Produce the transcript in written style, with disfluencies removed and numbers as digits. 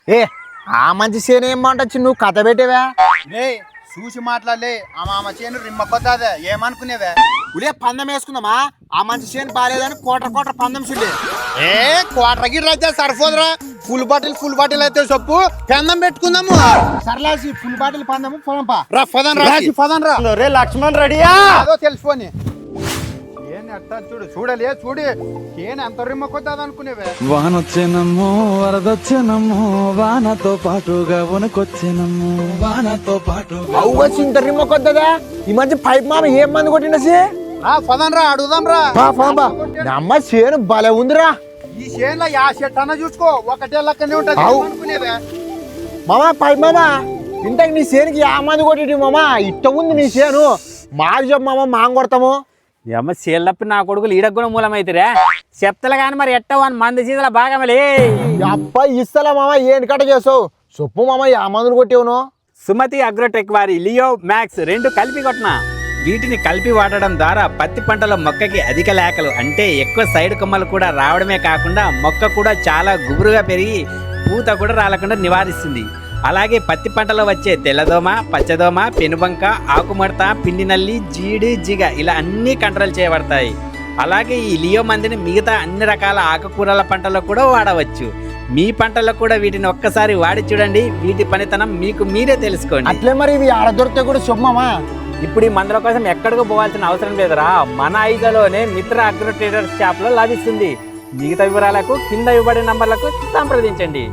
ఏ ఆ మంచి చేను ఏం మాటొచ్చి నువ్వు కథ పెట్టేవా? రే చూసి మాట్లాడలే ఆ మామ చేను రిమ్మ కొద్దాదే ఏమనుకునేవే? ఉడే పందెం వేసుకుందామా? ఆ మంచి చేను బాగాలేదని కోట్ర పందెం చూడే. ఏ క్వార్టర్ గిట్ల అయితే సరిపోదురా. ఫుల్ బాటిల్ అయితే చెప్పు పెందం పెట్టుకుందాము. సర్లాసి ఫుల్ బాటిల్ పందెము పోదాంపా. రా పదన్ రా. రే లక్ష్మణ్ రెడీయా? అదో తెలిసిపోని ఏని అట్టా చూడలే చూడి ఏని అంత రిమ్మ కొద్దాది అనుకునేవే? వానొచ్చేనమ్మో వరదొచ్చేనమ్మో వానతో పాటుగా వనకొచ్చేనమ్మో వానతో పాటు అవ్వచ్చు ఇంత రిమ్మ కొద్దదా? ఈ మధ్య పైప్ మామ ఏం మంది కొట్టినసి? పదన్ రా అడుగుదాం రా. అమ్మ చేను భలే ఉందిరా. ఈ చేనులో యా చెట్టు అన్న చూసుకో ఒకటే లెక్కనే ఉంటది అనుకునేవే? మామ పైప్ మామ ఇంతకు నీ చేనుకి యా మంది కొట్టి మామ ఇట్ట ఉంది నీ చేను. మాకు చెప్పు మామ మాం కొడతాము. ఏమో సేల్లప్పి నా కొడుకులు ఈడకు కూడా మూలమైతురా చెప్తలు కానీ మరి ఎట్టవు అని మంది సీజల బాగా మళ్ళీ అబ్బా ఇస్తలా మామ ఏంటి కట్ట చేసావు చెప్పు మామ యా మందులు కొట్టేవును? సుమతి అగ్రోటెక్ వారి లియో మ్యాక్స్ 2 కలిపి కొట్టిన. వీటిని కలిపి వాడడం ద్వారా పత్తి పంటలో మొక్కకి అధిక లేకలు అంటే ఎక్కువ సైడ్ కొమ్మలు కూడా రావడమే కాకుండా మొక్క కూడా చాలా గుబురుగా పెరిగి పూత కూడా రాలకుండా నివారిస్తుంది. అలాగే పత్తి పంటలో వచ్చే తెల్లదోమ, పచ్చదోమ, పెనుబంక, ఆకుమడత, పిండి నల్లి, జీడి, జిగ ఇలా అన్నీ కంట్రోల్ చేయబడతాయి. అలాగే ఈ లియో మందుని మిగతా అన్ని రకాల ఆకుకూరల పంటల్లో కూడా వాడవచ్చు. మీ పంటల్లో కూడా వీటిని ఒక్కసారి వాడి చూడండి. వీటి పనితనం మీకు మీరే తెలుసుకోండి. అట్లే మరి ఇవి ఆడ దొరికితే కూడా చెప్పు మామ. ఇప్పుడు ఈ మందుల కోసం ఎక్కడికి పోవాల్సిన అవసరం లేదురా. మన ఐజాలోనే మిత్ర అగ్రో ట్రేడర్స్ షాప్ లో లభిస్తుంది. మిగతా వివరాలకు కింద ఇవ్వబడిన నంబర్లకు సంప్రదించండి.